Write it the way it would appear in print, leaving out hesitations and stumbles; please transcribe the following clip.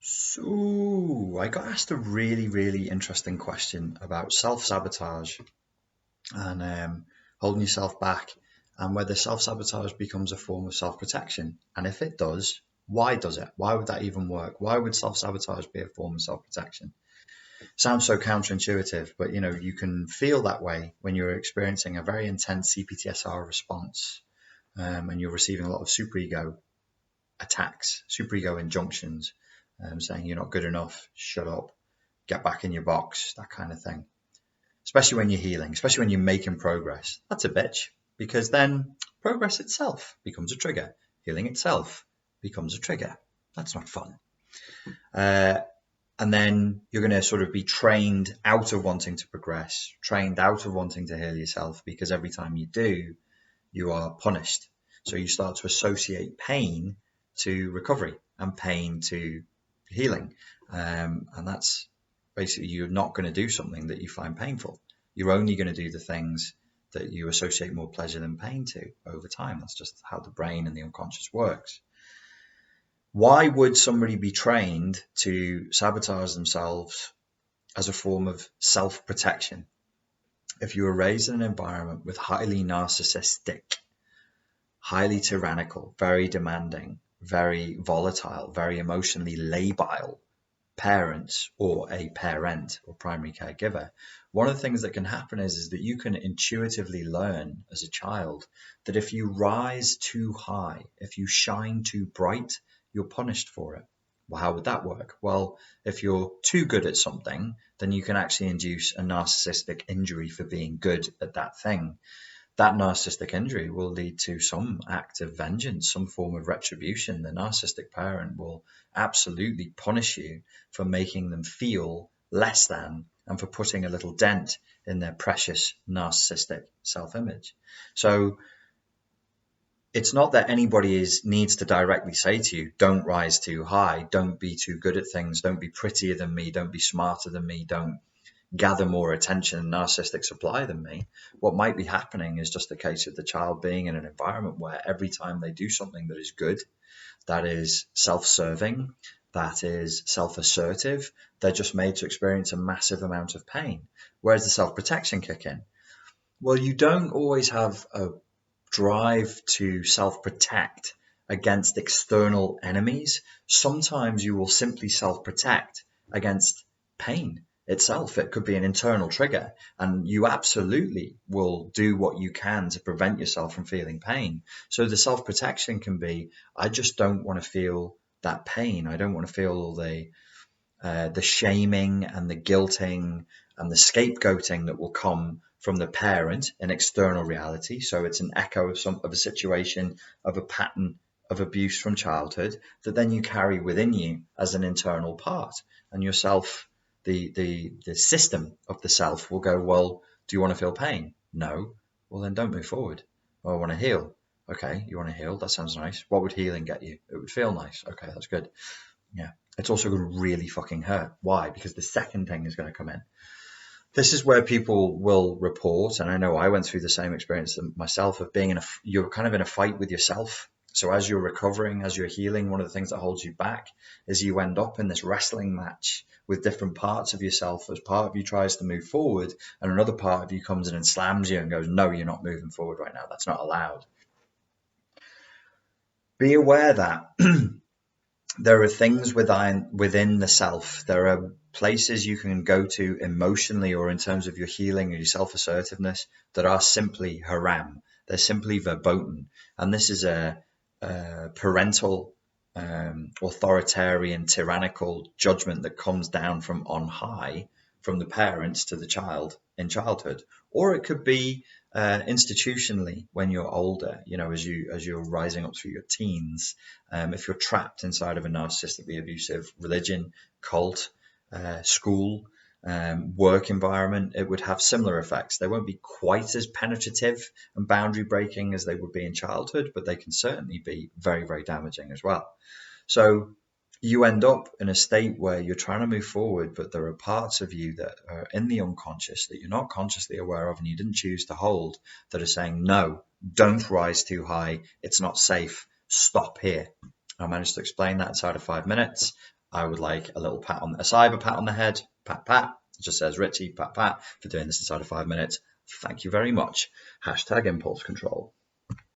So I got asked a really, really interesting question about self-sabotage and holding yourself back, and whether self-sabotage becomes a form of self-protection. And if it does, why does it? Why would that even work? Why would self-sabotage be a form of self-protection? Sounds so counterintuitive, but you can feel that way when you're experiencing a very intense CPTSR response, and you're receiving a lot of superego attacks, superego injunctions, saying you're not good enough, shut up, get back in your box, that kind of thing. Especially when you're healing, especially when you're making progress. That's a bitch, because then progress itself becomes a trigger. Healing itself becomes a trigger. That's not fun. And then you're going to sort of be trained out of wanting to progress, trained out of wanting to heal yourself, because every time you do, you are punished. So you start to associate pain to recovery and pain to healing. And that's basically, you're not going to do something that you find painful. You're only going to do the things that you associate more pleasure than pain to over time. That's just how the brain and the unconscious works. Why would somebody be trained to sabotage themselves as a form of self-protection? If you were raised in an environment with highly narcissistic, highly tyrannical, very demanding, very volatile, very emotionally labile parents, or a parent or primary caregiver, one of the things that can happen is that you can intuitively learn as a child that if you rise too high, if you shine too bright, you're punished for it. Well, how would that work? Well, if you're too good at something, then you can actually induce a narcissistic injury for being good at that thing. That narcissistic injury will lead to some act of vengeance, some form of retribution. The narcissistic parent will absolutely punish you for making them feel less than and for putting a little dent in their precious narcissistic self-image. So it's not that anybody needs to directly say to you, don't rise too high, don't be too good at things, don't be prettier than me, don't be smarter than me, don't gather more attention and narcissistic supply than me. What might be happening is just the case of the child being in an environment where every time they do something that is good, that is self-serving, that is self-assertive, they're just made to experience a massive amount of pain. Where's the self-protection kick in? Well, you don't always have a drive to self-protect against external enemies. Sometimes you will simply self-protect against pain itself. It could be an internal trigger, and you absolutely will do what you can to prevent yourself from feeling pain. So the self-protection can be, I just don't want to feel that pain. I don't want to feel all the shaming and the guilting and the scapegoating that will come from the parent in external reality. So it's an echo of a situation, of a pattern of abuse from childhood that then you carry within you as an internal part. And yourself, the system of the self will go, well, do you want to feel pain? No. Well, then don't move forward. Well, I want to heal. Okay, you want to heal? That sounds nice. What would healing get you? It would feel nice. Okay, that's good. Yeah. It's also going to really fucking hurt. Why? Because the second thing is going to come in. This is where people will report, and I know I went through the same experience myself, of being you're kind of in a fight with yourself. So as you're recovering, as you're healing, one of the things that holds you back is you end up in this wrestling match with different parts of yourself, as part of you tries to move forward and another part of you comes in and slams you and goes, no, you're not moving forward right now. That's not allowed. Be aware that there are things within the self. There are places you can go to emotionally or in terms of your healing or your self-assertiveness that are simply haram. They're simply verboten. And this is a parental, authoritarian, tyrannical judgment that comes down from on high, from the parents to the child in childhood. Or it could be institutionally when you're older, as you're rising up through your teens. If you're trapped inside of a narcissistically abusive religion, cult, school, work environment, it would have similar effects. They won't be quite as penetrative and boundary breaking as they would be in childhood, but they can certainly be very, very damaging as well. So you end up in a state where you're trying to move forward, but there are parts of you that are in the unconscious that you're not consciously aware of and you didn't choose to hold, that are saying, no, don't rise too high. It's not safe. Stop here. I managed to explain that inside of 5 minutes. I would like a little a cyber pat on the head. Pat, pat. It just says, Richie, pat, pat, for doing this inside of 5 minutes. Thank you very much. #impulse control.